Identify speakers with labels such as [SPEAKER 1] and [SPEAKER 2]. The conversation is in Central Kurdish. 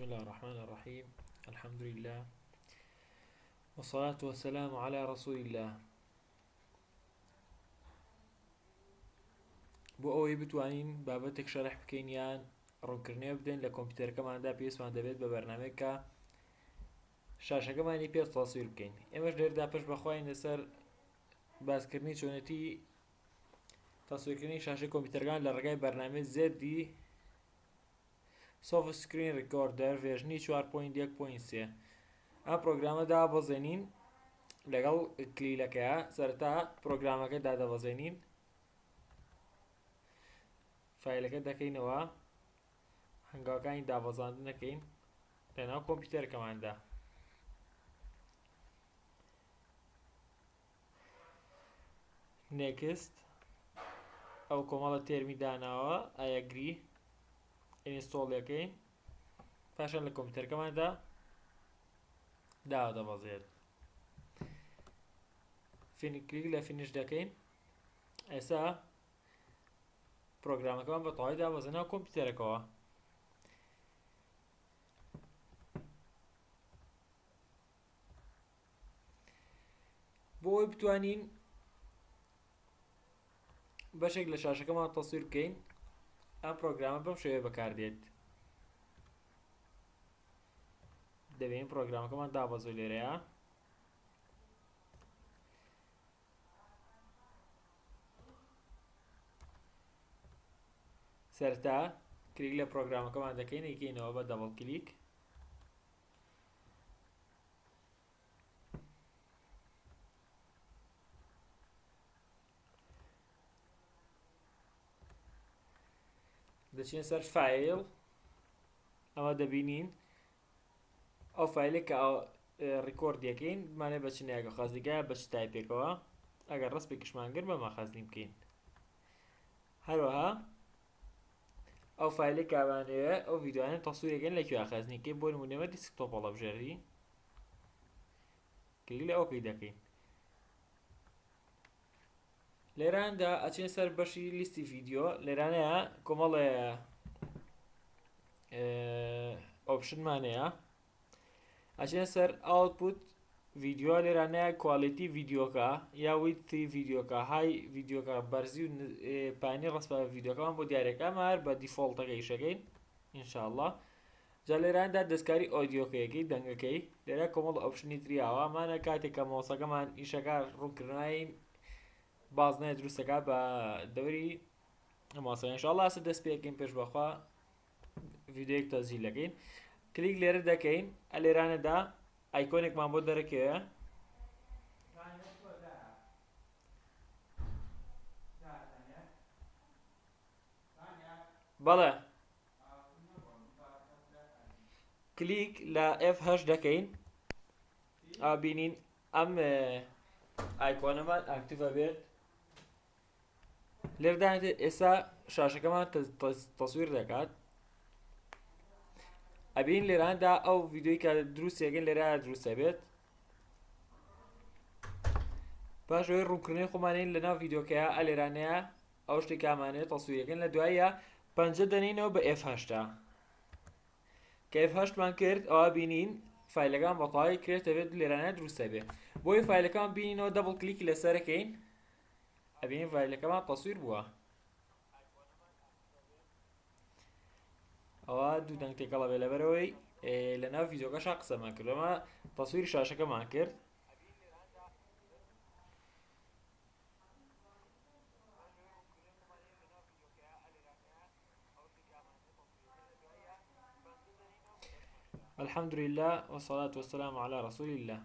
[SPEAKER 1] الله الرحمن الرحيم. الحمد لله والصلاة والسلام على رسول الله. بۆ ئەوەی بتوانین بابەتێک شەرح بکەین یان ڕوونکردنەوە بدەین لە کۆمپیوتەرەکەماندا پێویستمان دەبێت بە بەرنامەیەک کە شاشەکەمانی پێش تەسویر بکەین. ئێمەش لێرەدا پێش بەخواین لەسەر باسکردنی چۆنەتی تەسویرکردنی شاشەی کۆمپیوتەرەکان لە ڕێگای بەرنامەی زێدی سۆفت سکرین ڕیکۆردەر ڤێژنی 4.1.3 ئەم پرۆگرامە دابەزێنین. لەگەڵ کلیلەکەیە سەرەتا پرۆگرامەکە دادەبەزێنین، فایلەکە دەکەینەوە، هەنگاوەکانی دابەزاندن دەکەین لەناو کۆمپیوتەرەکەماندا. نێکست ئەو کۆمەڵە تێرمی داناوە ئایەگری ئینستۆڵ دەکەین، پاشان لە کۆمپیوتەرەکەماندا دادەبەزێت. کلیک لە فینیش دەکەین. ئێستا پرۆگرامەکەمان بە تەواوی دابەزێنەوە کۆمپیوتەرەکەوە. بۆ ئەوەی بتوانین بەشێک لە شاشەکەمان تەسویر بکەین، ئەم پرۆگرامە بەم شێوەیە بەکاردێت. دەبێت پرۆگرامەکەمان دابەزوو لێرەیە. سەرەتا کلیک لە پرۆگرامەکەمان دەکەین، ئەیکەینەوە بە دەبڵ کلیک. دەچین سەر فایل، ئەمە دەبینین ئەو فایلێک کە ڕیکۆرد دەکەین بمانێت بە چنیاگە خەزیگایە بە چ تایپێکەوە، ئەگەر ڕستێکیشمان گر بەمە خەزنی بکەین. هەروەها ئەو فایلێک کابانەوێ ئەو ڤیدیۆیانە تەسویرەکەین لەکوێ خەزنیکەین. بۆ نمونەوە دیسکتۆپ هەڵەبژێری، کلیک لە ئۆکەی دەکەین. لێراندا ئەچین سەر بەشی لیستی ڤیدیۆ. لێرانەیە کۆمەڵێ ئۆپشنمانەیە، ئەچین سەر ئاوتپوت ڤیدیۆ. لێرانەیە کوالیتی ڤیدیۆکە یا ویدتی ڤیدیۆکە، های ڤیدیۆکە، بەرزی و پانی ڕستپا ڤیدیۆکەمان بۆ دیارەکەم هەر بە دیفۆڵتەکە ئیشەکەین ئینشاءڵڵا. جا لێراندا دەستکاری ئۆدیۆکەیەکەی دەنگەکەی، لێرە کۆمەڵ ئۆپشنی تریاوە. ئەمانە کاتێک کە مۆسەکەمان ئیشەکە ڕوونکردنەوەی بازنەیە دروستەکە بە دەوری مۆسەکە. ئینشاءڵڵا ئەسە دەست پێکەین پێش بەخوا ڤیدیۆیەک تەسجیل دەکەین. کلیک لێرە دەکەین. لێرانەدا ئایکۆنێکمان بۆ دەرەکەوێ، بەڵێ کلیک لە F8 دەکەین. ئابینین ئەم ئایکۆنەمان ئاکتیڤە بێت. لێرەدانێت ئێستا شاشەکەمان تەسویر دەکات. ئەبین لێراندا ئەو ڤیدیۆی کە دروستەکەین لێرە دروستە بێت. پاش ئەوەی ڕوونکردنەوەی خۆمانین لەناو ڤیدیۆکەیە لێرانەیە ئەو شتێکی ئامانەیە تەسویرەکەین. لە دواییە پەنجە دەنینەوە بە F8 کە F8 مان کرد. ئەوە بینین فایلەکان بە تەواوی کرێتە بێت لێرانە دروستە بێت. بۆی فایلەکان بینینەوە دەبڵ کلیکی لەسەرەکەین، ئەبینین فایلەکەمان تەسویر بووە. ئەوە دوو دەنگ تێکەڵە بێ لەبەرەوەی لەناو ڤیدیۆکەشا قسەمان کرد. ئەمە تەسویری شاشەکەمان کرد. الحمد لله والصلاة والسلام على رسول الله.